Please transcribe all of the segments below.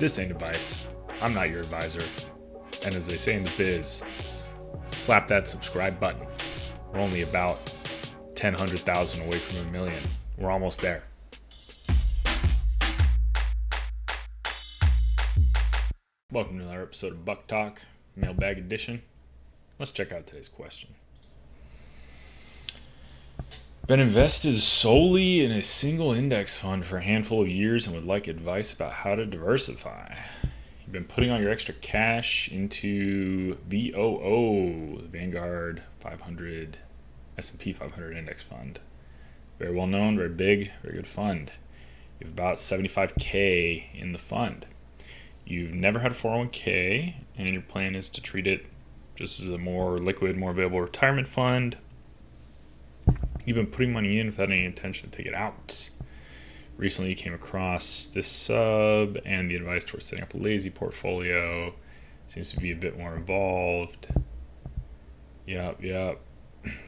This ain't advice. I'm not your advisor. And as they say in the biz, slap that subscribe button. We're only about 100,000 away from 1,000,000. We're almost there. Welcome to another episode of Buck Talk, Mailbag Edition. Let's check out today's question. Been invested solely in a single index fund for a handful of years and would like advice about how to diversify. You've been putting all your extra cash into VOO, the Vanguard 500, S&P 500 index fund. Very well known, very big, very good fund. You have about $75K in the fund. You've never had a 401k, and your plan is to treat it just as a more liquid, more available retirement fund. You've been putting money in without any intention to take it out. Recently, you came across this sub and the advice towards setting up a lazy portfolio. Seems to be a bit more involved. Yep.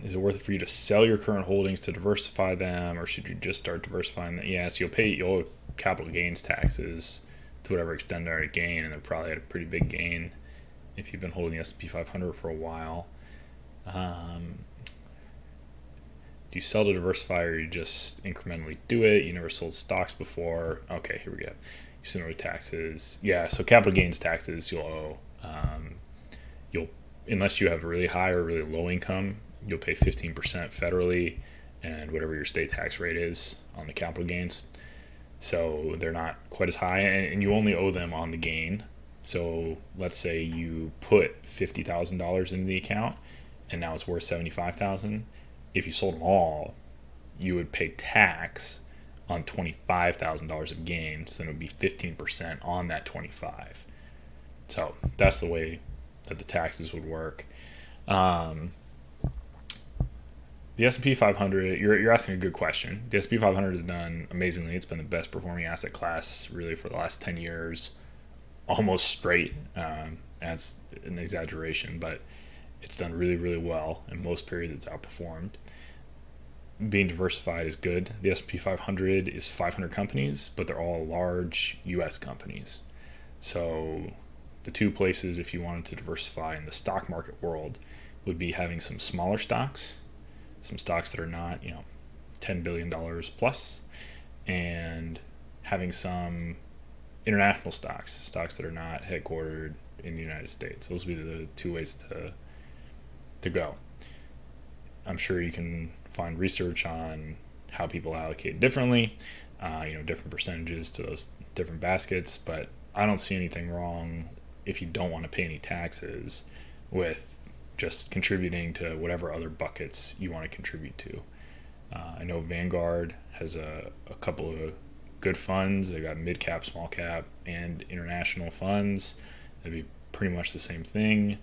Is it worth it for you to sell your current holdings to diversify them, or should you just start diversifying them? Yes, you'll owe capital gains taxes to whatever extent they're at gain, and they're probably at a pretty big gain if you've been holding the S&P 500 for a while. Do you sell to diversify, or you just incrementally do it? You never sold stocks before. Okay, here we go. You still owe taxes. Yeah, so capital gains taxes you'll owe. Unless you have a really high or really low income, you'll pay 15% federally and whatever your state tax rate is on the capital gains. So they're not quite as high, and you only owe them on the gain. So let's say you put $50,000 into the account and now it's worth $75,000. If you sold them all, you would pay tax on $25,000 of gains. Then it would be 15% on that 25. So that's the way that the taxes would work. The S&P 500, you're asking a good question. The S&P 500 has done amazingly. It's been the best performing asset class really for the last 10 years, almost straight. That's an exaggeration, but it's done really, really well. In most periods, it's outperformed. Being diversified is good. The S&P 500 is 500 companies, but they're all large U.S. companies. So the two places, if you wanted to diversify in the stock market world, would be having some smaller stocks, some stocks that are not, $10 billion plus, and having some international stocks that are not headquartered in the United States. Those would be the two ways to go. I'm sure you can find research on how people allocate differently, different percentages to those different baskets, but I don't see anything wrong if you don't want to pay any taxes with just contributing to whatever other buckets you want to contribute to. I know Vanguard has a couple of good funds. They've got mid-cap, small-cap, and international funds. It'd be pretty much the same thing.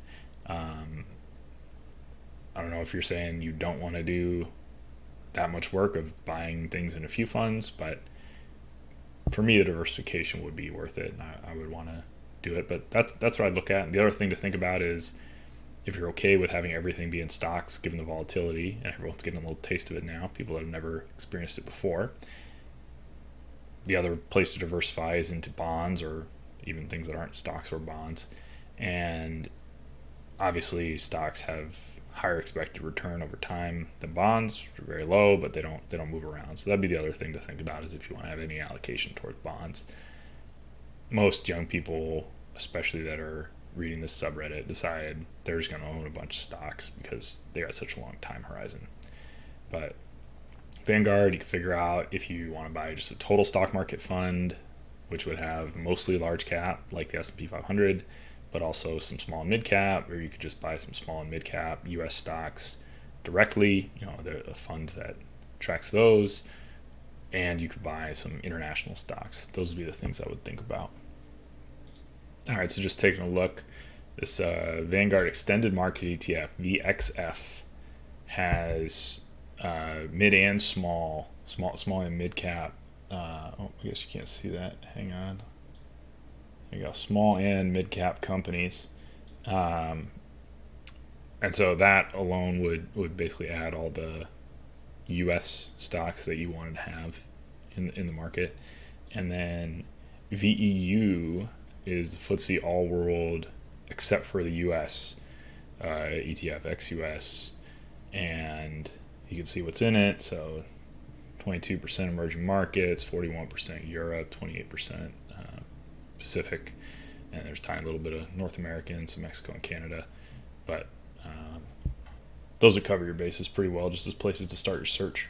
I don't know if you're saying you don't want to do that much work of buying things in a few funds, but for me, the diversification would be worth it. I would want to do it, but that's what I look at. And the other thing to think about is if you're okay with having everything be in stocks, given the volatility, and everyone's getting a little taste of it now, people that have never experienced it before. The other place to diversify is into bonds or even things that aren't stocks or bonds. And obviously stocks have higher expected return over time than bonds. They're very low, but they don't move around. So that'd be the other thing to think about, is if you want to have any allocation towards bonds. Most young people, especially that are reading this subreddit, decide they're just going to own a bunch of stocks because they got such a long time horizon. But Vanguard, you can figure out if you want to buy just a total stock market fund, which would have mostly large cap like the S&P 500, but also some small and mid cap, or you could just buy some small and mid cap U.S. stocks directly. They're a fund that tracks those, and you could buy some international stocks. Those would be the things I would think about. All right, so just taking a look, this Vanguard Extended Market ETF, VXF, has mid and small and mid cap. I guess you can't see that. Hang on. There you go, small and mid cap companies. And so that alone would basically add all the U.S. stocks that you wanted to have in the market. And then VEU is the FTSE All World, except for the U.S. ETF, ex-US, and you can see what's in it. So 22% emerging markets, 41% Europe, 28% Pacific, and there's a tiny little bit of North America and some Mexico and Canada. But those would cover your bases pretty well, just as places to start your search.